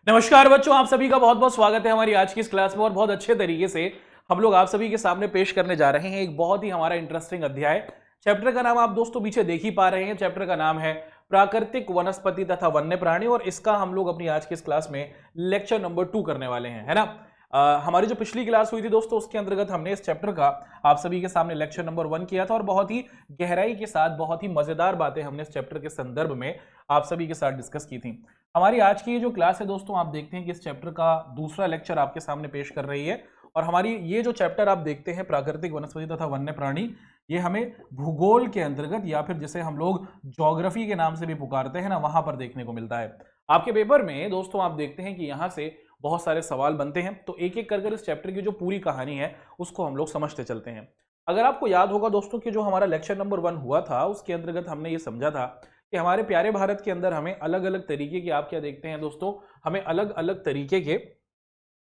नमस्कार बच्चों, आप सभी का बहुत बहुत स्वागत है हमारी आज की इस क्लास में। और बहुत अच्छे तरीके से हम लोग आप सभी के सामने पेश करने जा रहे हैं एक बहुत ही हमारा इंटरेस्टिंग अध्याय। चैप्टर का नाम आप दोस्तों पीछे देख ही पा रहे हैं। चैप्टर का नाम है प्राकृतिक वनस्पति तथा वन्य प्राणी, और इसका हम लोग अपनी आज की इस क्लास में लेक्चर नंबर 2 करने वाले हैं, है ना। हमारी जो पिछली क्लास हुई थी दोस्तों, उसके अंतर्गत हमने इस चैप्टर का आप सभी के सामने लेक्चर नंबर 1 किया था, और बहुत ही गहराई के साथ बहुत ही मजेदार बातें हमने इस चैप्टर के संदर्भ में आप सभी के साथ डिस्कस की थी। हमारी आज की ये जो क्लास है दोस्तों, आप देखते हैं कि इस चैप्टर का दूसरा लेक्चर आपके सामने पेश कर रही है। और हमारी ये जो चैप्टर आप देखते हैं प्राकृतिक वनस्पति तथा वन्य प्राणी, ये हमें भूगोल के अंतर्गत या फिर जिसे हम लोग ज्योग्राफी के नाम से भी पुकारते हैं ना, वहां पर देखने को मिलता है। आपके पेपर में दोस्तों आप देखते हैं कि यहाँ से बहुत सारे सवाल बनते हैं, तो एक एक कर इस चैप्टर की जो पूरी कहानी है उसको हम लोग समझते चलते हैं। अगर आपको याद होगा दोस्तों कि जो हमारा लेक्चर नंबर 1 हुआ था, उसके अंतर्गत हमने ये समझा था कि हमारे प्यारे भारत के अंदर हमें अलग अलग तरीके के, आप क्या देखते हैं दोस्तों, हमें अलग अलग तरीके के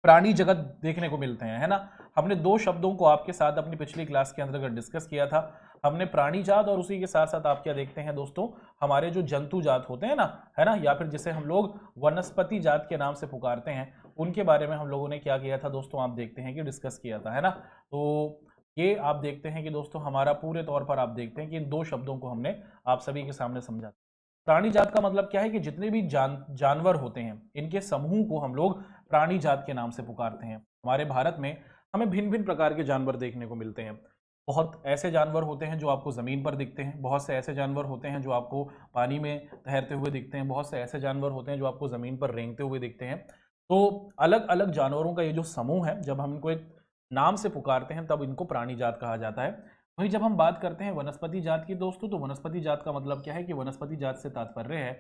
प्राणी जगत देखने को मिलते हैं, है ना। हमने दो शब्दों को आपके साथ अपनी पिछली क्लास के अंतर्गत डिस्कस किया था। हमने प्राणी जात और उसी के साथ साथ आप क्या देखते हैं दोस्तों, हमारे जो जंतु जात होते हैं ना, है ना, या फिर जिसे हम लोग वनस्पति जात के नाम से पुकारते हैं, उनके बारे में हम लोगों ने क्या किया था दोस्तों, आप देखते हैं कि डिस्कस किया था, है ना। तो ये आप देखते हैं कि दोस्तों हमारा पूरे तौर पर आप देखते हैं कि इन दो शब्दों को हमने आप सभी के सामने समझा। प्राणी जात का मतलब क्या है कि जितने भी जानवर होते हैं, इनके समूह को हम लोग प्राणी जात के नाम से पुकारते हैं। हमारे भारत में हमें भिन्न भिन्न प्रकार के जानवर देखने को मिलते हैं। बहुत ऐसे जानवर होते हैं जो आपको ज़मीन पर दिखते हैं, बहुत से ऐसे जानवर होते हैं जो आपको पानी में तैरते हुए दिखते हैं, बहुत से ऐसे जानवर होते हैं जो आपको ज़मीन पर रेंगते हुए दिखते हैं। तो अलग अलग जानवरों का ये जो समूह है, जब हम इनको एक नाम से पुकारते हैं तब इनको प्राणी जात कहा जाता है। वहीं जब हम बात करते हैं वनस्पति जात की दोस्तों, तो वनस्पति जात का मतलब क्या है कि वनस्पति जात से तात्पर्य है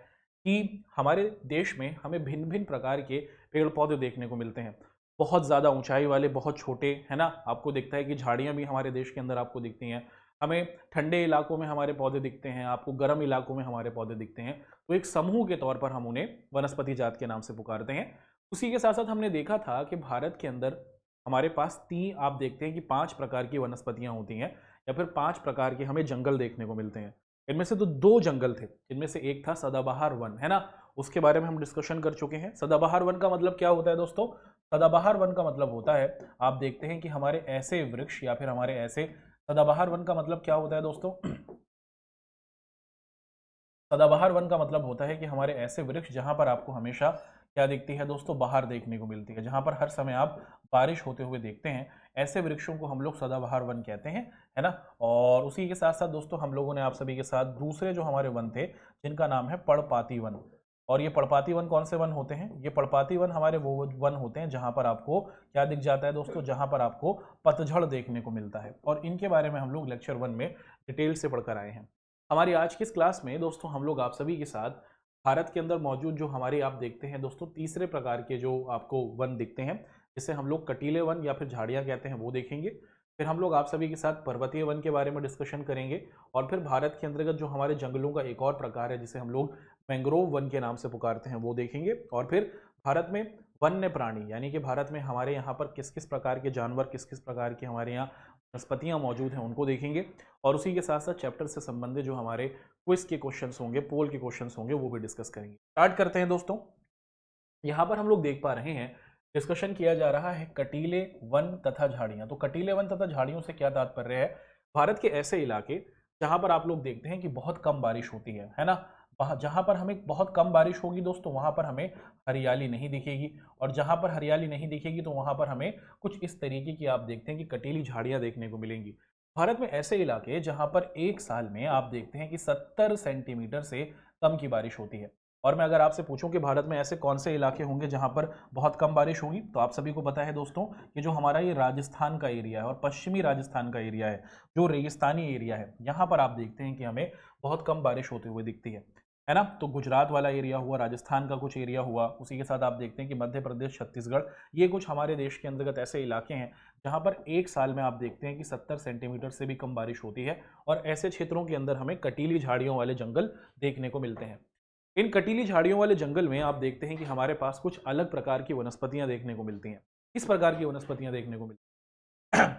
कि हमारे देश में हमें भिन्न भिन्न प्रकार के पेड़ पौधे देखने को मिलते हैं। बहुत ज़्यादा ऊंचाई वाले, बहुत छोटे, है ना, आपको दिखता है कि झाड़ियाँ भी हमारे देश के अंदर आपको दिखती हैं। हमें ठंडे इलाकों में हमारे पौधे दिखते हैं, आपको गर्म इलाकों में हमारे पौधे दिखते हैं। तो एक समूह के तौर पर हम उन्हें वनस्पति जात के नाम से पुकारते हैं। उसी के साथ साथ हमने देखा था कि भारत के अंदर हमारे पास तीन, आप देखते हैं कि 5 प्रकार की वनस्पतियां होती हैं, या फिर 5 प्रकार के हमें जंगल देखने को मिलते हैं। इनमें से तो 2 जंगल थे, इनमें से एक था सदाबहार वन, है ना। उसके बारे में हम डिस्कशन कर चुके हैं। सदाबहार वन का मतलब क्या होता है दोस्तों? सदाबहार वन का मतलब होता है, आप देखते हैं कि हमारे ऐसे वृक्ष या फिर हमारे ऐसे, सदाबहार वन का मतलब क्या होता है दोस्तों? सदाबहार वन का मतलब होता है कि हमारे ऐसे वृक्ष जहां पर आपको हमेशा क्या दिखती है दोस्तों, बाहर देखने को मिलती है, जहां पर हर समय आप बारिश होते हुए देखते हैं, ऐसे वृक्षों को हम लोग सदाबहार वन कहते हैं, है ना। और उसी के साथ साथ दोस्तों हम लोगों ने आप सभी के साथ दूसरे जो हमारे वन थे, जिनका नाम है पर्णपाती वन। और ये पर्णपाती वन कौन से वन होते हैं? ये पर्णपाती वन हमारे वो वन होते हैं जहां पर आपको क्या दिख जाता है दोस्तों, जहां पर आपको पतझड़ देखने को मिलता है। और इनके बारे में हम लोग लेक्चर 1 में डिटेल से पढ़कर आए हैं। हमारी आज की इस क्लास में दोस्तों हम लोग आप सभी के साथ भारत के अंदर मौजूद जो हमारे, आप देखते हैं दोस्तों, तीसरे प्रकार के जो आपको वन दिखते हैं, जिसे हम लोग कटीले वन या फिर झाड़ियाँ कहते हैं, वो देखेंगे। फिर हम लोग आप सभी के साथ पर्वतीय वन के बारे में डिस्कशन करेंगे। और फिर भारत के अंतर्गत जो हमारे जंगलों का एक और प्रकार है, जिसे हम लोग मैंग्रोव वन के नाम से पुकारते हैं, वो देखेंगे। और फिर भारत में वन्य प्राणी, यानी कि भारत में हमारे यहाँ पर किस किस प्रकार के जानवर, किस किस प्रकार के हमारे यहाँ वनस्पतियाँ मौजूद हैं, उनको देखेंगे। और उसी के साथ साथ चैप्टर से संबंधित जो हमारे क्विज के क्वेश्चंस होंगे, पोल के क्वेश्चंस होंगे, वो भी डिस्कस करेंगे। स्टार्ट करते हैं दोस्तों। यहाँ पर हम लोग देख पा रहे हैं, डिस्कशन किया जा रहा है कटीले वन तथा झाड़ियाँ। तो कटीले वन तथा झाड़ियों से क्या तात्पर्य है? भारत के ऐसे इलाके जहाँ पर आप लोग देखते हैं कि बहुत कम बारिश होती है ना। वहाँ जहाँ पर हमें बहुत कम बारिश होगी दोस्तों, वहाँ पर हमें हरियाली नहीं दिखेगी। और जहाँ पर हरियाली नहीं दिखेगी तो वहाँ पर हमें कुछ इस तरीके की, आप देखते हैं कि कटीली झाड़ियाँ देखने को मिलेंगी। भारत में ऐसे इलाके जहाँ पर एक साल में आप देखते हैं कि 70 सेंटीमीटर से कम की बारिश होती है। और मैं अगर आपसे पूछूं कि भारत में ऐसे कौन से इलाके होंगे जहां पर बहुत कम बारिश होगी, तो आप सभी को पता है दोस्तों कि जो हमारा ये राजस्थान का एरिया है और पश्चिमी राजस्थान का एरिया है, जो रेगिस्तानी एरिया है, यहाँ पर आप देखते हैं कि हमें बहुत कम बारिश होते हुए दिखती है ना। तो गुजरात वाला एरिया हुआ, राजस्थान का कुछ एरिया हुआ, उसी के साथ आप देखते हैं कि मध्य प्रदेश, छत्तीसगढ़, ये कुछ हमारे देश के अंतर्गत ऐसे इलाके हैं जहाँ पर एक साल में आप देखते हैं कि 70 सेंटीमीटर से भी कम बारिश होती है। और ऐसे क्षेत्रों के अंदर हमें कटीली झाड़ियों वाले जंगल देखने को मिलते हैं। इन कटीली झाड़ियों वाले जंगल में आप देखते हैं कि हमारे पास कुछ अलग प्रकार की वनस्पतियां देखने को मिलती हैं। किस प्रकार की वनस्पतियां देखने को मिलती हैं?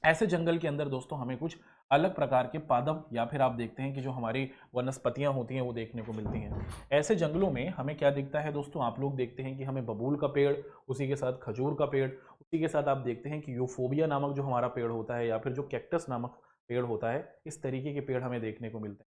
ऐसे जंगल के अंदर दोस्तों हमें कुछ अलग प्रकार के पादप या फिर आप देखते हैं कि जो हमारी वनस्पतियां होती हैं वो देखने को मिलती हैं। ऐसे जंगलों में हमें क्या दिखता है दोस्तों, आप लोग देखते हैं कि हमें बबूल का पेड़, उसी के साथ खजूर का पेड़, उसी के साथ आप देखते हैं कि यूफोबिया नामक जो हमारा पेड़ होता है या फिर जो कैक्टस नामक पेड़ होता है, इस तरीके के पेड़ हमें देखने को मिलते हैं।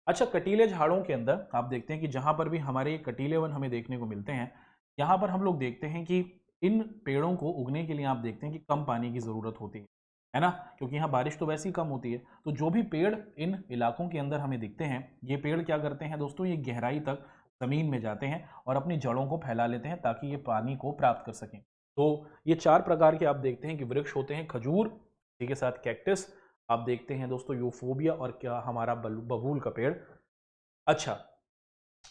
अच्छा, कटीले झाड़ों के अंदर आप देखते हैं कि जहाँ पर भी हमारे कटीले वन हमें देखने को मिलते हैं, यहाँ पर हम लोग देखते हैं कि इन पेड़ों को उगने के लिए आप देखते हैं कि कम पानी की ज़रूरत होती है ना? क्योंकि यहाँ बारिश तो वैसे ही कम होती है। तो जो भी पेड़ इन इलाकों के अंदर हमें दिखते हैं, ये पेड़ क्या करते हैं दोस्तों, ये गहराई तक ज़मीन में जाते हैं और अपनी जड़ों को फैला लेते हैं ताकि ये पानी को प्राप्त कर सकें। तो ये 4 प्रकार के आप देखते हैं कि वृक्ष होते हैं, खजूर, इसी के साथ कैक्टस, आप देखते हैं दोस्तों यूफोबिया, और क्या हमारा बबूल का पेड़। अच्छा,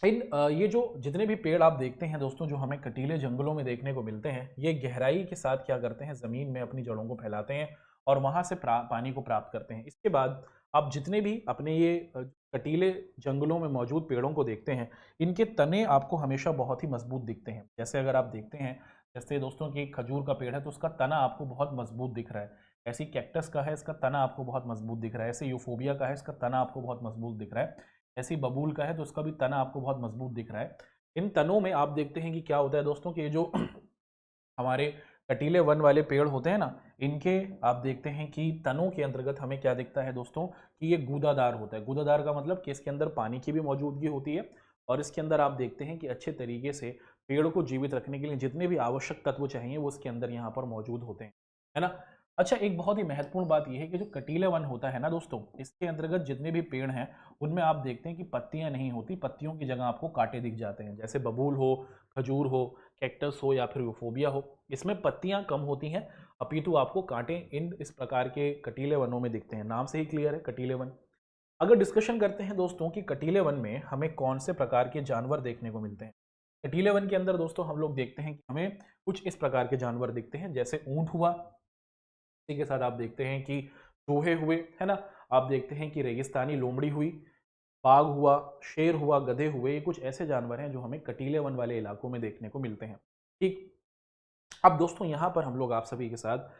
ये जो जितने भी पेड़ आप देखते हैं दोस्तों जो हमें कटीले जंगलों में देखने को मिलते हैं, ये गहराई के साथ क्या करते हैं, ज़मीन में अपनी जड़ों को फैलाते हैं और वहाँ से पानी को प्राप्त करते हैं। इसके बाद आप जितने भी अपने ये कटीले जंगलों में मौजूद पेड़ों को देखते हैं, इनके तने आपको हमेशा बहुत ही मजबूत दिखते हैं। जैसे अगर आप देखते हैं, जैसे दोस्तों कि खजूर का पेड़ है तो उसका तना आपको बहुत मजबूत दिख रहा है। ऐसी कैक्टस का है, इसका तना आपको बहुत मजबूत दिख रहा है। ऐसे यूफोबिया का है, इसका तना आपको बहुत मजबूत दिख रहा है। ऐसी बबूल का है तो उसका भी तना आपको बहुत मजबूत दिख रहा है। इन तनों में आप देखते हैं कि क्या होता है दोस्तों कि ये जो हमारे कटीले वन वाले पेड़ होते हैं ना, इनके आप देखते हैं कि तनों के अंतर्गत हमें क्या दिखता है दोस्तों कि ये गूदादार होता है। गूदादार का मतलब कि इसके अंदर पानी की भी मौजूदगी होती है और इसके अंदर आप देखते हैं कि अच्छे तरीके से पेड़ को जीवित रखने के लिए जितने भी आवश्यक तत्व चाहिए वो इसके अंदर यहाँ पर मौजूद होते हैं, है ना? अच्छा, एक बहुत ही महत्वपूर्ण बात यह है कि जो कटीले वन होता है ना दोस्तों, इसके अंतर्गत जितने भी पेड़ हैं उनमें आप देखते हैं कि पत्तियां नहीं होती, पत्तियों की जगह आपको कांटे दिख जाते हैं। जैसे बबूल हो, खजूर हो, कैक्टस हो या फिर यूफोबिया हो, इसमें पत्तियां कम होती हैं, अपितु आपको कांटे इन इस प्रकार के कटीले वनों में दिखते हैं। नाम से ही क्लियर है, कटीले वन। अगर डिस्कशन करते हैं दोस्तों कि कटीले वन में हमें कौन से प्रकार के जानवर देखने को मिलते हैं, कटीले वन के अंदर दोस्तों हम लोग देखते हैं कि हमें कुछ इस प्रकार के जानवर दिखते हैं। जैसे ऊंट हुआ, इसी के साथ आप देखते हैं कि चूहे हुए, है ना? आप देखते हैं कि रेगिस्तानी लोमड़ी हुई, बाघ हुआ, शेर हुआ, गधे हुए। ये कुछ ऐसे जानवर हैं जो हमें कटीले वन वाले इलाकों में देखने को मिलते हैं। ठीक। अब दोस्तों यहाँ पर हम लोग आप सभी के साथ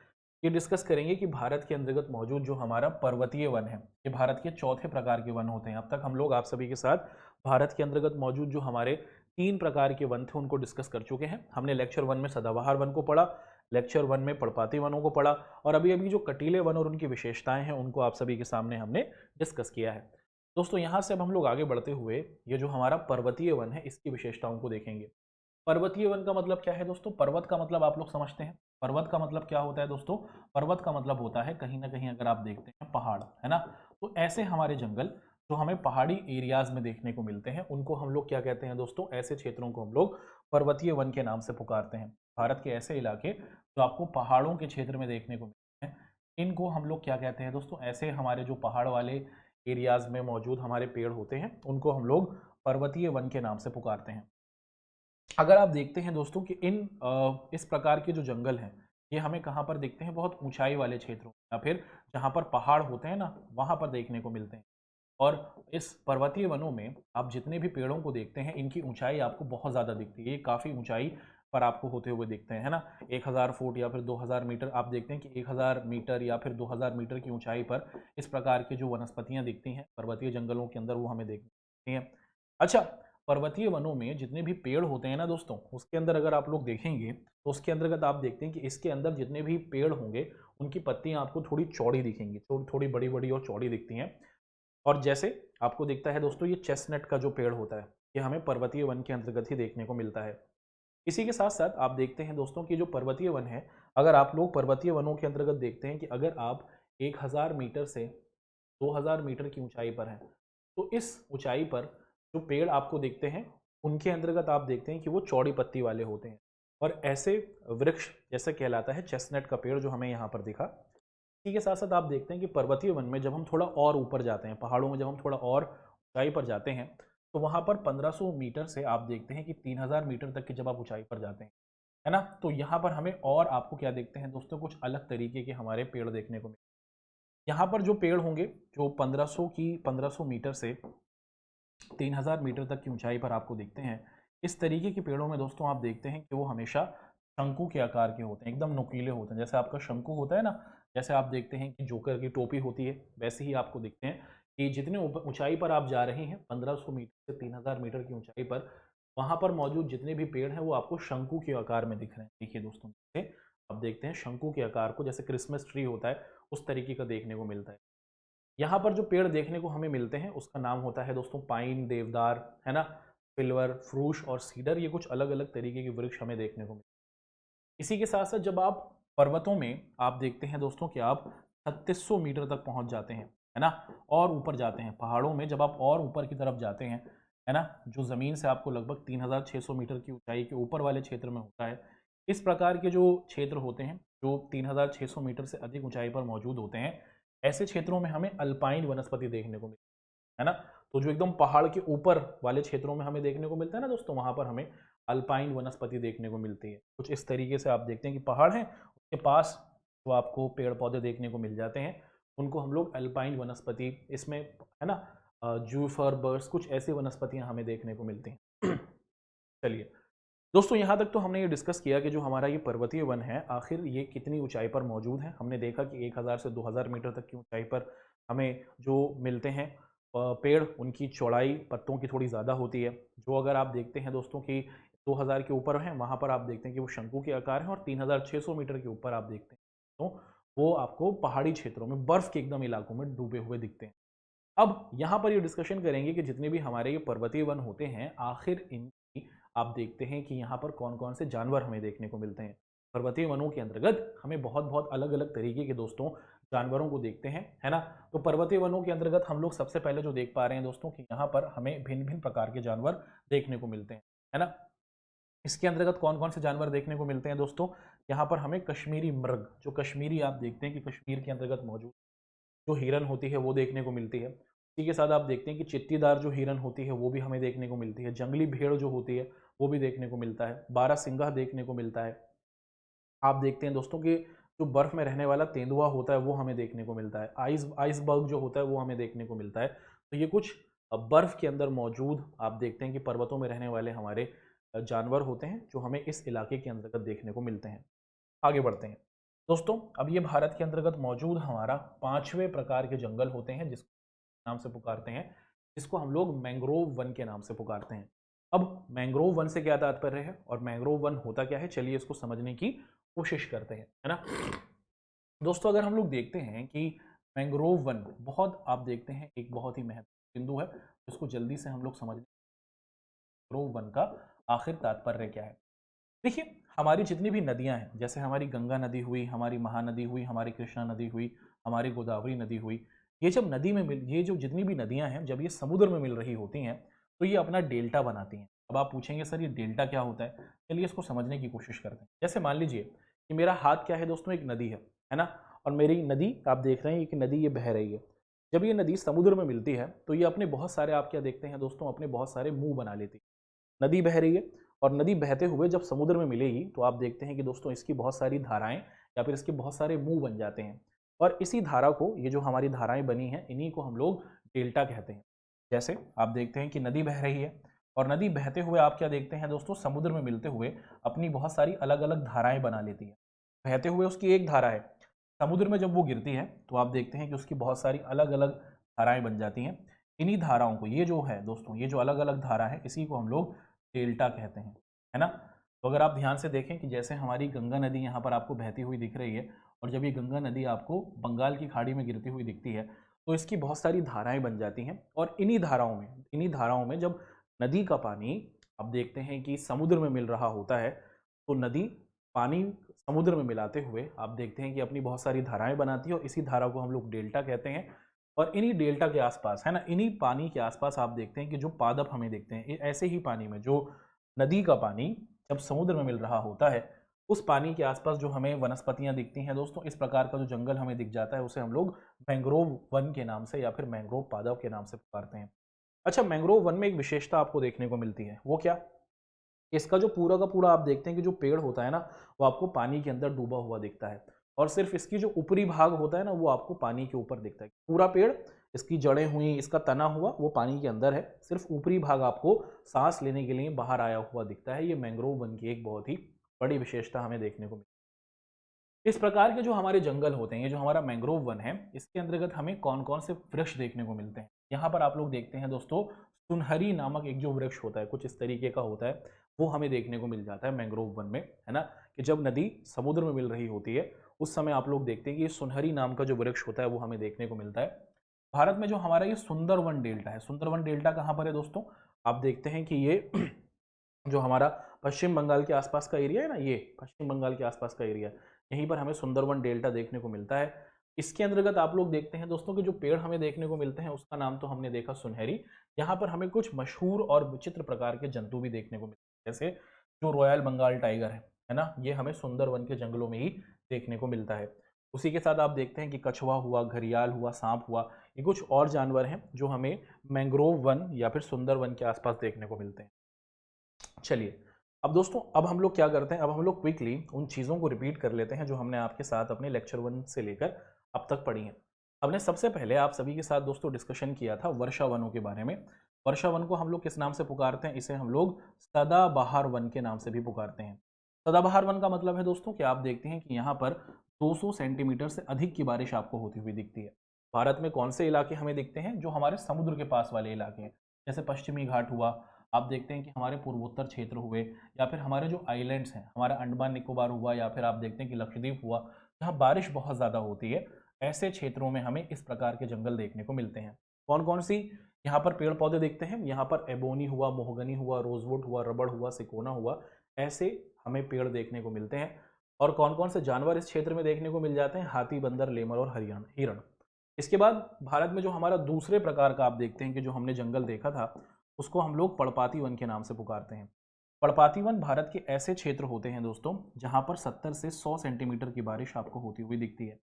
ये डिस्कस करेंगे कि भारत के अंतर्गत मौजूद जो हमारा पर्वतीय वन है, ये भारत के चौथे प्रकार के वन होते हैं। अब तक हम लोग आप सभी के साथ भारत के अंतर्गत मौजूद जो हमारे 3 प्रकार के वन थे उनको डिस्कस कर चुके हैं। हमने लेक्चर 1 में सदाबहार वन को पढ़ा, लेक्चर 1 में पर्णपाती वनों को पढ़ा और अभी अभी जो कटीले वन और उनकी विशेषताएं हैं उनको आप सभी के सामने हमने डिस्कस किया है। दोस्तों यहाँ से अब हम लोग आगे बढ़ते हुए ये जो हमारा पर्वतीय वन है इसकी विशेषताओं को देखेंगे। पर्वतीय वन का मतलब क्या है दोस्तों? पर्वत का मतलब आप लोग समझते हैं। पर्वत का मतलब क्या होता है दोस्तों? पर्वत का मतलब होता है कहीं ना कहीं अगर आप देखते हैं पहाड़, है ना? तो ऐसे हमारे जंगल जो हमें पहाड़ी एरियाज में देखने को मिलते हैं उनको हम लोग क्या कहते हैं दोस्तों? ऐसे क्षेत्रों को हम लोग पर्वतीय वन के नाम से पुकारते हैं। भारत के ऐसे इलाके जो आपको पहाड़ों के क्षेत्र में देखने को मिलते हैं, इनको हम लोग क्या कहते हैं दोस्तों? ऐसे हमारे जो पहाड़ वाले एरियाज में मौजूद हमारे पेड़ होते हैं उनको हम लोग पर्वतीय वन के नाम से पुकारते हैं। अगर आप देखते हैं दोस्तों कि इस प्रकार के जो जंगल हैं ये हमें कहाँ पर दिखते हैं? बहुत ऊंचाई वाले क्षेत्रों या फिर जहाँ पर पहाड़ होते हैं ना, वहाँ पर देखने को मिलते हैं। और इस पर्वतीय वनों में आप जितने भी पेड़ों को देखते हैं इनकी ऊंचाई आपको बहुत ज़्यादा दिखती है। ये काफ़ी ऊंचाई पर आपको होते हुए दिखते हैं, है ना? 1000 फुट या फिर 2000 मीटर आप देखते हैं कि 1000 मीटर या फिर 2000 मीटर की ऊंचाई पर इस प्रकार की जो वनस्पतियां दिखती हैं पर्वतीय जंगलों के अंदर वो हमें देखती हैं। अच्छा, पर्वतीय वनों में जितने भी पेड़ होते हैं ना दोस्तों, उसके अंदर अगर आप लोग देखेंगे तो उसके अंतर्गत आप देखते हैं कि इसके अंदर जितने भी पेड़ होंगे उनकी पत्तियां आपको थोड़ी चौड़ी दिखेंगी, थोड़ी थोड़ी बड़ी बड़ी और चौड़ी दिखती हैं। और जैसे आपको दिखता है दोस्तों ये चेस्टनट का जो पेड़ होता है ये हमें पर्वतीय वन के अंतर्गत ही देखने को मिलता है। इसी के साथ साथ आप देखते हैं दोस्तों कि जो पर्वतीय वन है, अगर आप लोग पर्वतीय वनों के अंतर्गत देखते हैं कि अगर आप 1000 मीटर से 2000 मीटर की ऊंचाई पर हैं तो इस ऊंचाई पर जो पेड़ आपको दिखते हैं उनके अंतर्गत आप देखते हैं कि वो चौड़ी पत्ती वाले होते हैं। और ऐसे वृक्ष जैसे कहलाता है चेस्टनट का पेड़ जो हमें यहाँ पर दिखा। इसी के साथ साथ आप देखते हैं कि पर्वतीय वन में जब हम थोड़ा और ऊपर जाते हैं, पहाड़ों में जब हम थोड़ा और ऊंचाई पर जाते हैं तो वहाँ पर 1500 मीटर से आप देखते हैं कि 3000 मीटर तक की जब आप ऊंचाई पर जाते हैं, है ना? तो यहाँ पर हमें और आपको क्या देखते हैं दोस्तों? कुछ अलग तरीके के हमारे पेड़ देखने को मिलते हैं। यहाँ पर जो पेड़ होंगे जो 1500 मीटर से 3000 मीटर तक की ऊंचाई पर आपको दिखते हैं, इस तरीके के पेड़ों में दोस्तों आप देखते हैं कि वो हमेशा शंकु के आकार के होते हैं, एकदम नुकीले होते हैं। जैसे आपका शंकु होता है ना, जैसे आप देखते हैं कि जोकर की टोपी होती है, वैसे ही आपको दिखते हैं कि जितने ऊंचाई पर आप जा रहे हैं 1500 मीटर से 3000 मीटर की ऊंचाई पर, वहां पर मौजूद जितने भी पेड़ हैं वो आपको शंकु के आकार में दिख रहे हैं। देखिए दोस्तों, आप देखते हैं शंकु के आकार को, जैसे क्रिसमस ट्री होता है उस तरीके का देखने को मिलता है। यहाँ पर जो पेड़ देखने को हमें मिलते हैं उसका नाम होता है दोस्तों पाइन, देवदार, है ना, सिल्वर, फ्रूश और सीडर। ये कुछ अलग अलग तरीके के वृक्ष हमें देखने को मिलते हैं। इसी के साथ साथ जब आप पर्वतों में आप देखते हैं दोस्तों कि आप 3600 मीटर तक पहुंच जाते हैं, है ना, और ऊपर जाते हैं पहाड़ों में, जब आप और ऊपर की तरफ जाते हैं, है ना, जो ज़मीन से आपको लगभग 3600 मीटर की ऊंचाई के ऊपर वाले क्षेत्र में होता है। इस प्रकार के जो क्षेत्र होते हैं जो 3600 मीटर से अधिक ऊंचाई पर मौजूद होते हैं, ऐसे क्षेत्रों में हमें अल्पाइन वनस्पति देखने को मिलती है ना। तो जो एकदम पहाड़ के ऊपर वाले क्षेत्रों में हमें देखने को मिलता है ना दोस्तों, वहां पर हमें अल्पाइन वनस्पति देखने को मिलती है। कुछ इस तरीके से आप देखते हैं कि पहाड़ हैं, उसके पास जो आपको पेड़ पौधे देखने को मिल जाते हैं, उनको हम लोग अल्पाइन वनस्पति, इसमें है ना जूफर बर्ड्स, कुछ ऐसी वनस्पतियां हमें देखने को मिलती हैं। चलिए दोस्तों, यहाँ तक तो हमने ये डिस्कस किया कि जो हमारा ये पर्वतीय वन है आखिर ये कितनी ऊंचाई पर मौजूद है। हमने देखा कि 1000 से 2000 मीटर तक की ऊंचाई पर हमें जो मिलते हैं पेड़, उनकी चौड़ाई पत्तों की थोड़ी ज़्यादा होती है। जो अगर आप देखते हैं दोस्तों कि 2000 के ऊपर हैं, वहाँ पर आप देखते हैं कि वो शंकु के आकार हैं, और 3600 मीटर के ऊपर आप देखते हैं तो वो आपको पहाड़ी क्षेत्रों में, बर्फ़ के एकदम इलाकों में डूबे हुए दिखते हैं। अब यहाँ पर ये डिस्कशन करेंगे कि जितने भी हमारे ये पर्वतीय वन होते हैं आखिर इनकी आप देखते हैं कि यहाँ पर कौन कौन से जानवर हमें देखने को मिलते हैं। पर्वतीय वनों के अंतर्गत हमें बहुत बहुत अलग अलग तरीके के दोस्तों जानवरों को देखते हैं, है ना। तो पर्वतीय वनों के अंतर्गत हम लोग सबसे पहले जो देख पा रहे हैं दोस्तों कि यहाँ पर हमें भिन्न भिन्न प्रकार के जानवर देखने को मिलते हैं, है ना। इसके अंतर्गत कौन कौन से जानवर देखने को मिलते हैं दोस्तों, यहाँ पर हमें कश्मीरी मृग, जो कश्मीरी आप देखते हैं कि कश्मीर के अंतर्गत मौजूद जो हिरन होती है वो देखने को मिलती है। इसी के साथ आप देखते हैं कि चित्तीदार जो हिरन होती है वो भी हमें देखने को मिलती है। जंगली भेड़ जो होती है वो भी देखने को मिलता है। बारहसिंगा देखने को मिलता है। आप देखते हैं दोस्तों कि जो बर्फ में रहने वाला तेंदुआ होता है वो हमें देखने को मिलता है। आइसबर्ग जो होता है वो हमें देखने को मिलता है। तो ये कुछ बर्फ के अंदर मौजूद आप देखते हैं कि पर्वतों में रहने वाले हमारे जानवर होते हैं जो हमें इस इलाके के अंतर्गत देखने को मिलते हैं। आगे बढ़ते हैं दोस्तों। अब ये भारत के अंतर्गत मौजूद हमारा 5वें प्रकार के जंगल होते हैं जिसको नाम से पुकारते हैं, जिसको हम लोग मैंग्रोव वन के नाम से पुकारते हैं। अब मैंग्रोव वन से क्या तात्पर्य है और मैंग्रोव वन होता क्या है, चलिए इसको समझने की कोशिश करते हैं, है ना। दोस्तों अगर हम लोग देखते हैं कि मैंग्रोव वन बहुत, आप देखते हैं एक बहुत ही महत्वपूर्ण बिंदु है जिसको जल्दी से हम लोग समझ, मैंग्रोव वन का आखिर तात्पर्य क्या है। देखिए, हमारी जितनी भी नदियां हैं, जैसे हमारी गंगा नदी हुई, हमारी महानदी हुई, हमारी कृष्णा नदी हुई, हमारी गोदावरी नदी हुई, ये जब नदी में मिल, ये जो जितनी भी नदियां हैं जब ये समुद्र में मिल रही होती हैं तो ये अपना डेल्टा बनाती हैं। अब आप पूछेंगे सर ये डेल्टा क्या होता है, चलिए इसको समझने की कोशिश करते हैं। जैसे मान लीजिए कि मेरा हाथ क्या है दोस्तों, एक नदी है ना, और मेरी नदी आप देख रहे हैं कि नदी ये बह रही है। जब ये नदी समुद्र में मिलती है तो ये अपने बहुत सारे, आप क्या देखते हैं दोस्तों, अपने बहुत सारे मुंह बना लेती है। नदी बह रही है और नदी बहते हुए जब समुद्र में मिलेगी तो आप देखते हैं कि दोस्तों इसकी बहुत सारी धाराएं या फिर इसके बहुत सारे मुंह बन जाते हैं, और इसी धारा को, ये जो हमारी धाराएं बनी हैं, इन्हीं को हम लोग डेल्टा कहते हैं। जैसे आप देखते हैं कि नदी बह रही है और नदी बहते हुए आप क्या देखते हैं दोस्तों, समुद्र में मिलते हुए अपनी बहुत सारी अलग अलग धाराएं बना लेती है। बहते हुए उसकी एक धारा है, समुद्र में जब वो गिरती है तो आप देखते हैं कि उसकी बहुत सारी अलग अलग धाराएं बन जाती हैं। इन्हीं धाराओं को, ये जो है दोस्तों, ये जो अलग अलग धारा है, इसी को हम लोग डेल्टा कहते हैं, है ना। तो अगर आप ध्यान से देखें कि जैसे हमारी गंगा नदी यहाँ पर आपको बहती हुई दिख रही है, और जब ये गंगा नदी आपको बंगाल की खाड़ी में गिरती हुई दिखती है तो इसकी बहुत सारी धाराएं बन जाती हैं, और इन्हीं धाराओं में जब नदी का पानी आप देखते हैं कि समुद्र में मिल रहा होता है, तो नदी पानी समुद्र में मिलाते हुए आप देखते हैं कि अपनी बहुत सारी धाराएं बनाती है, और इसी धारा को हम लोग डेल्टा कहते हैं। और इन्हीं डेल्टा के आसपास, है ना, इन्हीं पानी के आसपास आप देखते हैं कि जो पादप हमें दिखते हैं, ऐसे ही पानी में जो नदी का पानी जब समुद्र में मिल रहा होता है, उस पानी के आसपास जो हमें वनस्पतियां दिखती हैं दोस्तों, इस प्रकार का जो जंगल हमें दिख जाता है उसे हम लोग मैंग्रोव वन के नाम से या फिर मैंग्रोव पादप के नाम से पुकारते हैं। अच्छा, मैंग्रोव वन में एक विशेषता आपको देखने को मिलती है, वो क्या, इसका जो पूरा का पूरा आप देखते हैं कि जो पेड़ होता है ना, वो आपको पानी के अंदर डूबा हुआ दिखता है, और सिर्फ इसकी जो ऊपरी भाग होता है ना वो आपको पानी के ऊपर दिखता है। पूरा पेड़, इसकी जड़ें हुई, इसका तना हुआ, वो पानी के अंदर है, सिर्फ ऊपरी भाग आपको सांस लेने के लिए बाहर आया हुआ दिखता है। ये मैंग्रोव वन की एक बहुत ही बड़ी विशेषता हमें देखने को मिलती है। इस प्रकार के जो हमारे जंगल होते हैं, ये जो हमारा मैंग्रोव वन है, इसके अंतर्गत हमें कौन कौन से वृक्ष देखने को मिलते हैं। यहाँ पर आप लोग देखते हैं दोस्तों, सुनहरी नामक एक जो वृक्ष होता है, कुछ इस तरीके का होता है, वो हमें देखने को मिल जाता है मैंग्रोव वन में, है ना। कि जब नदी समुद्र में मिल रही होती है उस समय आप लोग देखते हैं कि ये सुनहरी नाम का जो वृक्ष होता है वो हमें देखने को मिलता है। भारत में जो हमारा ये सुंदरवन डेल्टा है, सुंदरवन डेल्टा कहाँ पर है दोस्तों, आप देखते हैं कि ये जो हमारा पश्चिम बंगाल के आसपास का एरिया है ना, ये पश्चिम बंगाल के आसपास का एरिया, यहीं पर हमें सुंदरवन डेल्टा देखने को मिलता है। इसके अंतर्गत आप लोग देखते हैं दोस्तों कि जो पेड़ हमें देखने को मिलते हैं उसका नाम तो हमने देखा सुनहरी। यहाँ पर हमें कुछ मशहूर और विचित्र प्रकार के जंतु भी देखने को मिलते हैं, जैसे जो रॉयल बंगाल टाइगर है ना, ये हमें सुंदरवन के जंगलों में ही देखने को मिलता है। उसी के साथ आप देखते हैं कि कछुआ हुआ, घड़ियाल हुआ, सांप हुआ, ये कुछ और जानवर हैं जो हमें मैंग्रोव वन या फिर सुंदरवन के आसपास देखने को मिलते हैं। चलिए अब दोस्तों, अब हम लोग क्या करते हैं, अब हम लोग क्विकली उन चीज़ों को रिपीट कर लेते हैं जो हमने आपके साथ अपने लेक्चर 1 से लेकर अब तक पढ़ी हैं। हमने सबसे पहले आप सभी के साथ दोस्तों डिस्कशन किया था वर्षा वनों के बारे में। वर्षा वन को हम लोग किस नाम से पुकारते हैं, इसे हम लोग सदाबहार वन के नाम से भी पुकारते हैं। सदाबहार वन का मतलब है दोस्तों कि आप देखते हैं कि यहाँ पर 200 सेंटीमीटर से अधिक की बारिश आपको होती हुई दिखती है। भारत में कौन से इलाके हमें दिखते हैं, जो हमारे समुद्र के पास वाले इलाके हैं, जैसे पश्चिमी घाट हुआ, आप देखते हैं कि हमारे पूर्वोत्तर क्षेत्र हुए, या फिर हमारे जो आइलैंड्स हैं, हमारा अंडमान निकोबार हुआ, या फिर आप देखते हैं कि लक्षद्वीप हुआ, जहाँ बारिश बहुत ज़्यादा होती है, ऐसे क्षेत्रों में हमें इस प्रकार के जंगल देखने को मिलते हैं। कौन कौन सी यहाँ पर पेड़ पौधे देखते हैं, यहाँ पर एबोनी हुआ, मोहगनी हुआ, रोजवुड हुआ, रबड़ हुआ, सिकोना हुआ, ऐसे हमें पेड़ देखने को मिलते हैं। और कौन कौन से जानवर इस क्षेत्र में देखने को मिल जाते हैं, हाथी, बंदर, लेमर और हिरण। इसके बाद भारत में जो हमारा दूसरे प्रकार का आप देखते हैं कि जो हमने जंगल देखा था, उसको हम लोग पर्णपाती वन के नाम से पुकारते हैं। पर्णपाती वन भारत के ऐसे क्षेत्र होते हैं दोस्तों जहां पर 70 से 100 सेंटीमीटर की बारिश आपको होती हुई दिखती है।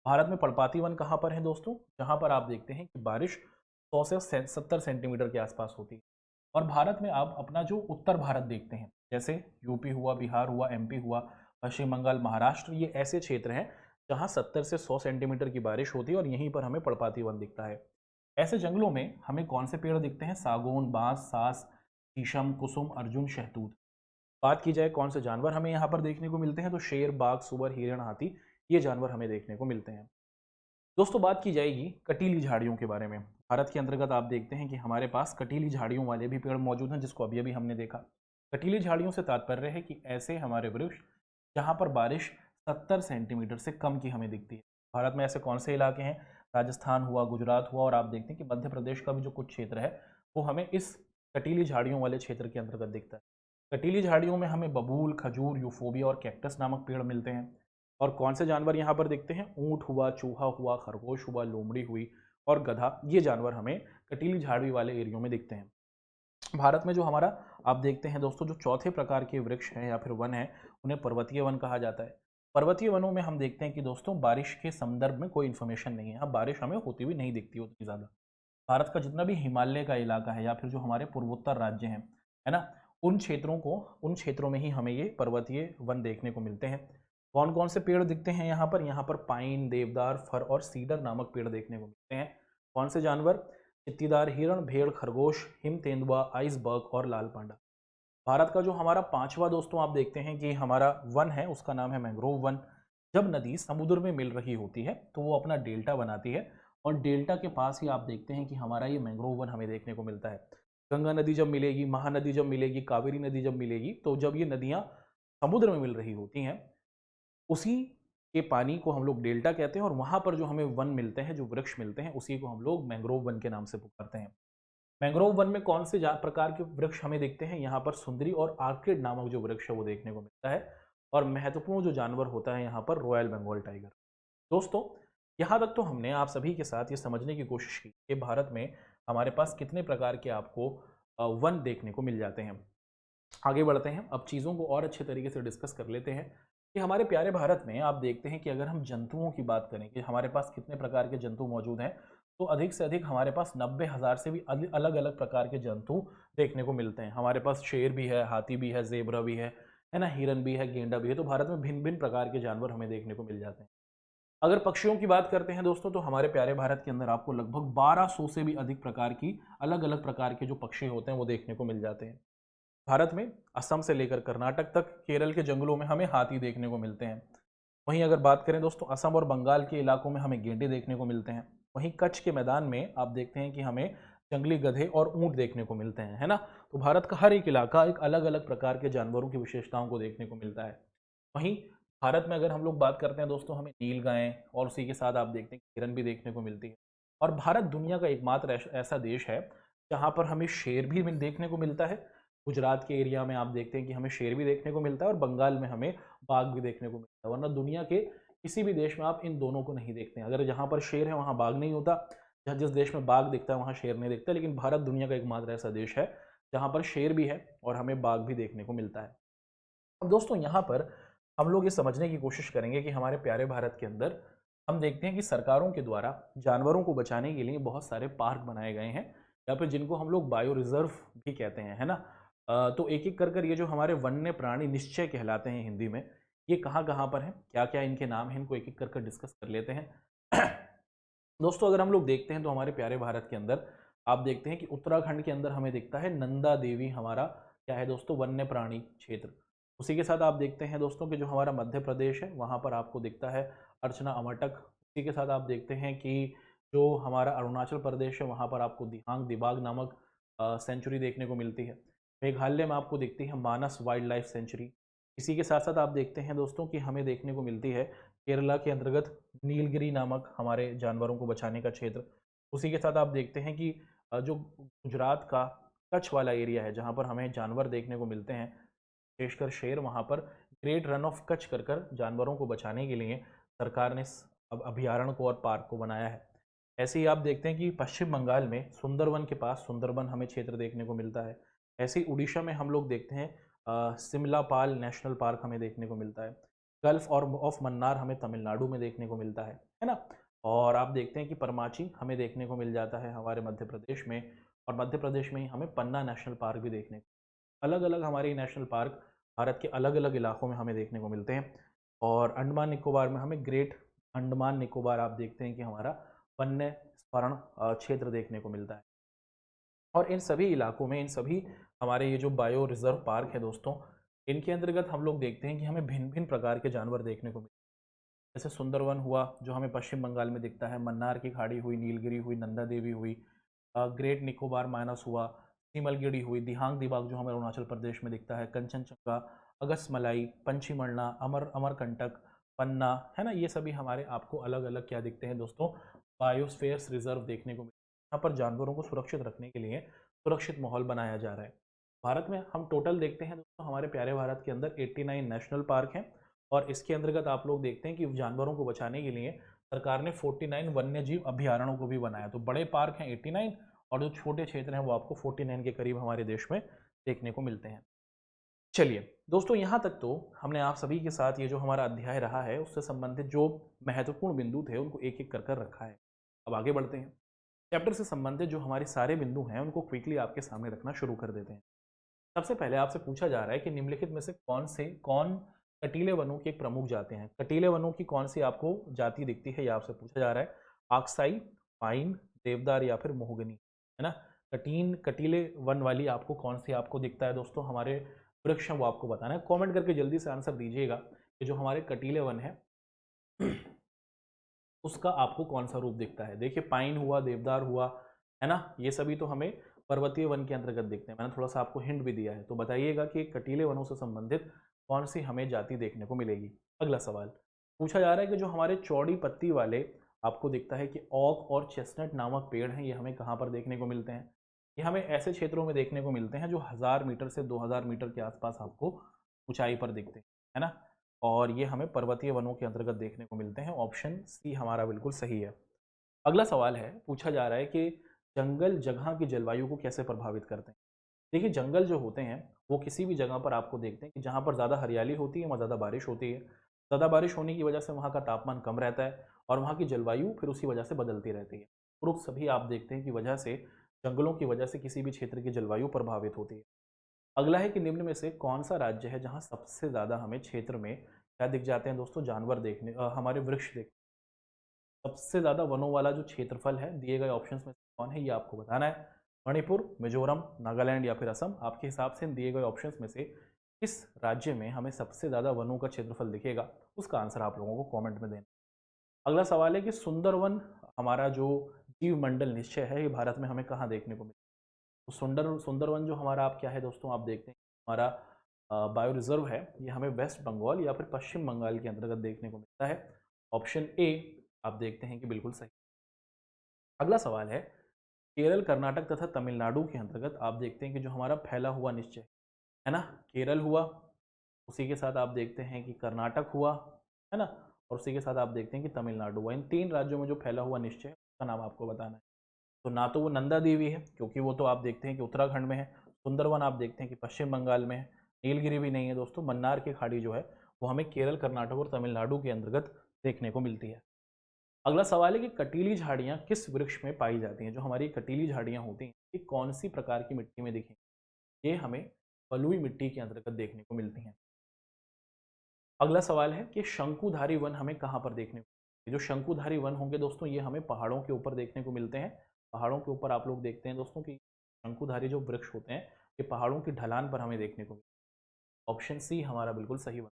भारत में पर्णपाती वन कहां पर है दोस्तों, जहां पर आप देखते हैं कि बारिश 100 से 70 सेंटीमीटर के आसपास होती है। और भारत में आप अपना जो उत्तर भारत देखते हैं, जैसे यूपी हुआ, बिहार हुआ, एमपी हुआ, पश्चिम बंगाल, महाराष्ट्र, ये ऐसे क्षेत्र हैं जहाँ 70 से 100 सेंटीमीटर की बारिश होती है और यहीं पर हमें पर्णपाती वन दिखता है। ऐसे जंगलों में हमें कौन से पेड़ दिखते हैं, सागौन, बांस, सास, शीशम, कुसुम, अर्जुन, शहतूत। बात की जाए कौन से जानवर हमें यहाँ पर देखने को मिलते हैं, तो शेर, बाघ, सुअर, हिरण, हाथी, ये जानवर हमें देखने को मिलते हैं। दोस्तों बात की जाएगी कटीली झाड़ियों के बारे में। भारत के अंतर्गत आप देखते हैं कि हमारे पास कटीली झाड़ियों वाले भी पेड़ मौजूद हैं, जिसको अभी अभी हमने देखा। कटीली झाड़ियों से तात्पर्य है कि ऐसे हमारे वृक्ष जहाँ पर बारिश 70 सेंटीमीटर से कम की हमें दिखती है। भारत में ऐसे कौन से इलाके हैं, राजस्थान हुआ, गुजरात हुआ, और आप देखते हैं कि मध्य प्रदेश का भी जो कुछ क्षेत्र है वो हमें इस कटीली झाड़ियों वाले क्षेत्र के अंतर्गत दिखता है। कटीली झाड़ियों में हमें बबूल, खजूर, यूफोबिया और कैक्टस नामक पेड़ मिलते हैं। और कौन से जानवर यहाँ पर दिखते हैं, ऊँट हुआ, चूहा हुआ, खरगोश हुआ, लोमड़ी हुई और गधा, ये जानवर हमें कटीली झाड़ी वाले एरियो में दिखते हैं। भारत में जो हमारा आप देखते हैं दोस्तों, जो चौथे प्रकार के वृक्ष हैं या फिर वन है, उन्हें पर्वतीय वन कहा जाता है। पर्वतीय वनों में हम देखते हैं कि दोस्तों बारिश के संदर्भ में कोई इन्फॉर्मेशन नहीं है, अब बारिश हमें होती हुई नहीं दिखती उतनी ज़्यादा। भारत का जितना भी हिमालय का इलाका है या फिर जो हमारे पूर्वोत्तर राज्य हैं, है ना, उन क्षेत्रों में ही हमें ये पर्वतीय वन देखने को मिलते हैं। कौन कौन से पेड़ दिखते हैं यहाँ पर, पाइन, देवदार, फर और सीडर नामक पेड़ देखने को मिलते हैं। कौन से जानवर, चित्तीदार हिरण, भेड़, खरगोश, हिम तेंदुआ, आइसबर्ग और लाल पांडा। भारत का जो हमारा पांचवा दोस्तों आप देखते हैं कि हमारा वन है, उसका नाम है मैंग्रोव वन। जब नदी समुद्र में मिल रही होती है तो वो अपना डेल्टा बनाती है, और डेल्टा के पास ही आप देखते हैं कि हमारा ये मैंग्रोव वन हमें देखने को मिलता है। गंगा नदी जब मिलेगी, महानदी जब मिलेगी, कावेरी नदी जब मिलेगी, तो जब ये नदियाँ समुद्र में मिल रही होती हैं, उसी के पानी को हम लोग डेल्टा कहते हैं, और वहाँ पर जो हमें वन मिलते हैं, जो वृक्ष मिलते हैं, उसी को हम लोग मैंग्रोव वन के नाम से पुकारते हैं। मैंग्रोव वन में कौन से प्रकार के वृक्ष हमें दिखते हैं, यहाँ पर सुंदरी और आर्किड नामक जो वृक्ष है वो देखने को मिलता है। और महत्वपूर्ण जो जानवर होता है यहाँ पर रॉयल बंगाल टाइगर। दोस्तों यहाँ तक तो हमने आप सभी के साथ ये समझने की कोशिश की कि भारत में हमारे पास कितने प्रकार के आपको वन देखने को मिल जाते हैं। आगे बढ़ते हैं, अब चीज़ों को और अच्छे तरीके से डिस्कस कर लेते हैं कि हमारे प्यारे भारत में आप देखते हैं कि अगर हम जंतुओं की बात करें कि हमारे पास कितने प्रकार के जंतु मौजूद हैं, तो अधिक से अधिक हमारे पास 90,000 से भी अलग अलग प्रकार के जंतु देखने को मिलते हैं। हमारे पास शेर भी है, हाथी भी है, जेबरा भी है ना, हिरन भी है, गेंडा भी है। तो भारत में भिन्न भिन्न प्रकार के जानवर हमें देखने को मिल जाते हैं। अगर पक्षियों की बात करते हैं दोस्तों, तो हमारे प्यारे भारत के अंदर आपको लगभग 1200 से भी अधिक प्रकार की अलग अलग प्रकार के जो पक्षी होते हैं वो देखने को मिल जाते हैं। भारत में असम से लेकर कर्नाटक तक केरल के जंगलों में हमें हाथी देखने को मिलते हैं। वहीं अगर बात करें दोस्तों असम और बंगाल के इलाकों में हमें गेंडे देखने को मिलते हैं। वहीं कच्छ के मैदान में आप देखते हैं कि हमें जंगली गधे और ऊंट देखने को मिलते हैं, है ना। तो भारत का हर एक इलाका एक अलग अलग प्रकार के जानवरों की विशेषताओं को देखने को मिलता है। वहीं भारत में अगर हम लोग बात करते हैं दोस्तों, हमें नील गायें और उसी के साथ आप देखते हैं हिरन भी देखने को मिलती है। और भारत दुनिया का एकमात्र ऐसा देश है जहाँ पर हमें शेर भी देखने को मिलता है। गुजरात के एरिया में आप देखते हैं कि हमें शेर भी देखने को मिलता है और बंगाल में हमें बाघ भी देखने को मिलता है। वरना दुनिया के किसी भी देश में आप इन दोनों को नहीं देखते हैं। अगर जहाँ पर शेर है वहाँ बाघ नहीं होता, जहाँ जिस देश में बाघ दिखता है वहाँ शेर नहीं दिखता। लेकिन भारत दुनिया का एकमात्र ऐसा देश है जहाँ पर शेर भी है और हमें बाघ भी देखने को मिलता है। अब दोस्तों यहाँ पर हम लोग ये समझने की कोशिश करेंगे कि हमारे प्यारे भारत के अंदर हम देखते हैं कि सरकारों के द्वारा जानवरों को बचाने के लिए बहुत सारे पार्क बनाए गए हैं, या फिर जिनको हम लोग बायो रिजर्व भी कहते हैं, है ना। तो एक एक कर कर ये जो हमारे वन्य प्राणी निश्चय कहलाते हैं हिंदी में, ये कहाँ कहाँ पर हैं, क्या क्या इनके नाम हैं, इनको एक एक कर कर डिस्कस कर लेते हैं। दोस्तों अगर हम लोग देखते हैं तो हमारे प्यारे भारत के अंदर आप देखते हैं कि उत्तराखंड के अंदर हमें दिखता है नंदा देवी हमारा क्या है दोस्तों, वन्य प्राणी क्षेत्र। उसी के साथ आप देखते हैं दोस्तों कि जो हमारा मध्य प्रदेश है वहाँ पर आपको दिखता है अर्चना अमरटक। उसी के साथ आप देखते हैं कि जो हमारा अरुणाचल प्रदेश है वहाँ पर आपको दिहांग दिबाग नामक सेंचुरी देखने को मिलती है। मेघालय में आपको दिखती है मानस वाइल्ड लाइफ सेंचुरी। इसी के साथ साथ आप देखते हैं दोस्तों कि हमें देखने को मिलती है केरला के अंतर्गत नीलगिरी नामक हमारे जानवरों को बचाने का क्षेत्र। उसी के साथ आप देखते हैं कि जो गुजरात का कच्छ वाला एरिया है जहाँ पर हमें जानवर देखने को मिलते हैं, विशेषकर शेर, वहाँ पर ग्रेट रन ऑफ कच्छ कर कर जानवरों को बचाने के लिए सरकार ने अब अभयारण्य को और पार्क को बनाया है। ऐसे ही आप देखते हैं कि पश्चिम बंगाल में सुंदरवन के पास सुंदरबन हमें क्षेत्र देखने को मिलता है। ऐसे ही उड़ीसा में हम लोग देखते हैं सिमलापाल नेशनल पार्क हमें देखने को मिलता है। गल्फ और ऑफ मन्नार हमें तमिलनाडु में देखने को मिलता है ना। और आप देखते हैं कि परमाची हमें देखने को मिल जाता है हमारे मध्य प्रदेश में, और मध्य प्रदेश में ही हमें पन्ना नेशनल पार्क भी देखने को, अलग अलग हमारे नेशनल पार्क भारत के अलग अलग इलाकों में हमें देखने को मिलते हैं। और अंडमान निकोबार में हमें ग्रेट अंडमान निकोबार आप देखते हैं कि हमारा वन्य स्वर्ण क्षेत्र देखने को मिलता है। और इन सभी इलाकों में, इन सभी हमारे ये जो बायो रिजर्व पार्क है दोस्तों, इनके अंतर्गत हम लोग देखते हैं कि हमें भिन्न भिन्न प्रकार के जानवर देखने को मिलते हैं। जैसे सुंदरवन हुआ जो हमें पश्चिम बंगाल में दिखता है, मन्नार की खाड़ी हुई, नीलगिरी हुई, नंदा देवी हुई, ग्रेट निकोबार माइनस हुआ, सीमलगिरी हुई, दिहांग दिबाग जो हमें अरुणाचल प्रदेश में दिखता है, कंचनजंगा, अगस्मलाई, पंचीमढ़ना, अमरकंटक, पन्ना, है ना। ये सभी हमारे आपको अलग अलग क्या दिखते हैं दोस्तों, बायोस्फेयर्स रिजर्व देखने को मिलते हैं। यहाँ पर जानवरों को सुरक्षित रखने के लिए सुरक्षित माहौल बनाया जा रहा है। भारत में हम टोटल देखते हैं दोस्तों, हमारे प्यारे भारत के अंदर 89 नेशनल पार्क हैं। और इसके अंतर्गत आप लोग देखते हैं कि जानवरों को बचाने के लिए सरकार ने 49 वन्य जीव अभ्यारण्यों को भी बनाया। तो बड़े पार्क हैं 89, और जो छोटे क्षेत्र हैं वो आपको 49 के करीब हमारे देश में देखने को मिलते हैं। चलिए दोस्तों, यहाँ तक तो हमने आप सभी के साथ ये जो हमारा अध्याय रहा है उससे संबंधित जो महत्वपूर्ण बिंदु थे उनको एक एक कर कर रखा है। अब आगे बढ़ते हैं, चैप्टर से संबंधित जो हमारे सारे बिंदु हैं उनको क्विकली आपके सामने रखना शुरू कर देते हैं। सबसे पहले आपसे पूछा जा रहा है कि निम्नलिखित में से कौन कटीले वनों की एक प्रमुख जाति हैं। कटीले वनों की कौन सी आपको जाति दिखती है, यह आपसे पूछा जा रहा है। आक्साई, पाइन, देवदार या फिर मोहगनी, है ना। कटीले वन वाली आपको कौन सी आपको दिखता है दोस्तों, हमारे वृक्ष हैं वो आपको बताना है। कमेंट करके जल्दी से आंसर दीजिएगा कि जो हमारे कटीले वन है उसका आपको कौन सा रूप दिखता है। देखिए पाइन हुआ, देवदार हुआ, है ना, ये सभी तो हमें पर्वतीय वन के अंतर्गत दिखते हैं। मैंने थोड़ा सा आपको हिंट भी दिया है, तो बताइएगा कि कटीले वनों से संबंधित कौन सी हमें जाति देखने को मिलेगी। अगला सवाल पूछा जा रहा है कि जो हमारे चौड़ी पत्ती वाले आपको दिखता है कि ओक और चेस्टनट नामक पेड़ हैं, ये हमें कहाँ पर देखने को मिलते हैं। ये हमें ऐसे क्षेत्रों में देखने को मिलते हैं जो 1000 मीटर से 2000 मीटर के आसपास आपको ऊंचाई पर दिखते हैं, है ना। और ये हमें पर्वतीय वनों के अंतर्गत देखने को मिलते हैं। ऑप्शन सी हमारा बिल्कुल सही है। अगला सवाल है, पूछा जा रहा है कि जंगल जगह की जलवायु को कैसे प्रभावित करते हैं। देखिए जंगल जो होते हैं वो किसी भी जगह पर आपको देखते हैं कि जहाँ पर ज़्यादा हरियाली होती है वहाँ ज़्यादा बारिश होती है। ज़्यादा बारिश होने की वजह से वहाँ का तापमान कम रहता है और वहाँ की जलवायु फिर उसी वजह से बदलती रहती है। उपरोक्त सभी आप देखते हैं कि वजह से जंगलों की वजह से किसी भी क्षेत्र की जलवायु प्रभावित होती है। अगला है कि निम्न में से कौन सा राज्य है जहाँ सबसे ज़्यादा हमें क्षेत्र में क्या दिख जाते हैं दोस्तों, जानवर देखने, हमारे वृक्ष देख, सबसे ज़्यादा वनों वाला जो क्षेत्रफल है दिए गए ऑप्शंस में से कौन है ये आपको बताना है। मणिपुर, मिजोरम, नागालैंड या फिर असम? आपके हिसाब से इन दिए गए ऑप्शंस में से किस राज्य में हमें सबसे ज़्यादा वनों का क्षेत्रफल दिखेगा? उसका आंसर आप लोगों को कमेंट में देना। अगला सवाल है कि सुंदरवन हमारा जो जीव मंडल निश्चय है, ये भारत में हमें कहाँ देखने को मिलता है? तो सुंदरवन जो हमारा आप क्या है दोस्तों, आप देखते हैं हमारा बायो रिजर्व है, ये हमें वेस्ट बंगाल या फिर पश्चिम बंगाल के अंतर्गत देखने को मिलता है। ऑप्शन ए आप देखते हैं कि बिल्कुल सही। अगला सवाल है, केरल, कर्नाटक तथा तमिलनाडु के अंतर्गत आप देखते हैं कि जो हमारा फैला हुआ निश्चय है ना, केरल हुआ, उसी के साथ आप देखते हैं कि कर्नाटक हुआ, है ना, और उसी के साथ आप देखते हैं कि तमिलनाडु हुआ। इन तीन राज्यों में जो फैला हुआ निश्चय है उसका नाम आपको बताना है। तो ना तो वो नंदा देवी है, क्योंकि वो तो आप देखते हैं कि उत्तराखंड में है। सुंदरवन आप देखते हैं कि पश्चिम बंगाल में है। नीलगिरी भी नहीं है दोस्तों। मन्नार की खाड़ी जो है वो हमें केरल, कर्नाटक और तमिलनाडु के अंतर्गत देखने को मिलती है। अगला सवाल है कि कटीली झाड़ियाँ किस वृक्ष में पाई जाती हैं? जो हमारी कटीली झाड़ियाँ होती हैं ये कौन सी प्रकार की मिट्टी में दिखेंगी? ये हमें बलुई मिट्टी के अंतर्गत देखने को मिलती हैं। अगला सवाल है कि शंकुधारी वन हमें कहाँ पर देखने को? ये जो शंकुधारी वन होंगे दोस्तों, ये हमें पहाड़ों के ऊपर देखने को मिलते हैं। पहाड़ों के ऊपर आप लोग देखते हैं दोस्तों कि शंकुधारी जो वृक्ष होते हैं ये पहाड़ों की ढलान पर हमें देखने को मिलते हैं। ऑप्शन सी हमारा बिल्कुल सही वन।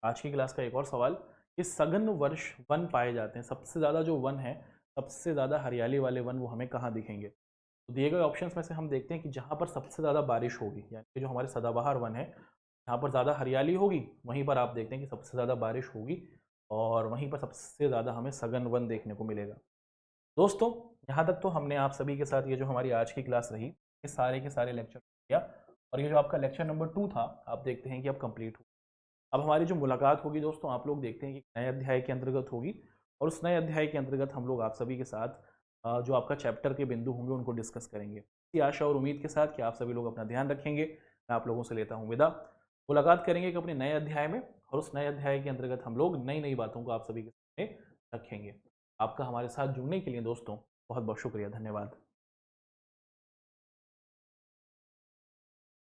आज की क्लास का एक और सवाल, कि सघन वर्ष वन पाए जाते हैं, सबसे ज़्यादा जो वन है, सबसे ज़्यादा हरियाली वाले वन वो हमें कहाँ दिखेंगे? तो दिए गए ऑप्शंस में से हम देखते हैं कि जहाँ पर सबसे ज़्यादा बारिश होगी, यानी कि जो हमारे सदाबहार वन है, जहाँ पर ज़्यादा हरियाली होगी वहीं पर आप देखते हैं कि सबसे ज़्यादा बारिश होगी, और वहीं पर सबसे ज़्यादा हमें सघन वन देखने को मिलेगा। दोस्तों, यहाँ तक तो हमने आप सभी के साथ ये जो हमारी आज की क्लास रही, ये सारे के सारे लेक्चर किया, और ये जो आपका लेक्चर नंबर 2 था, आप देखते हैं कि अब कंप्लीट हो। अब हमारी जो मुलाकात होगी दोस्तों, आप लोग देखते हैं कि नए अध्याय के अंतर्गत होगी, और उस नए अध्याय के अंतर्गत हम लोग आप सभी के साथ जो आपका चैप्टर के बिंदु होंगे उनको डिस्कस करेंगे। इसी आशा और उम्मीद के साथ कि आप सभी लोग अपना ध्यान रखेंगे, मैं आप लोगों से लेता हूँ विदा। मुलाकात करेंगे कि अपने नए अध्याय में, और उस नए अध्याय के अंतर्गत हम लोग नई नई बातों को आप सभी के सामने रखेंगे। आपका हमारे साथ जुड़ने के लिए दोस्तों बहुत बहुत शुक्रिया, धन्यवाद।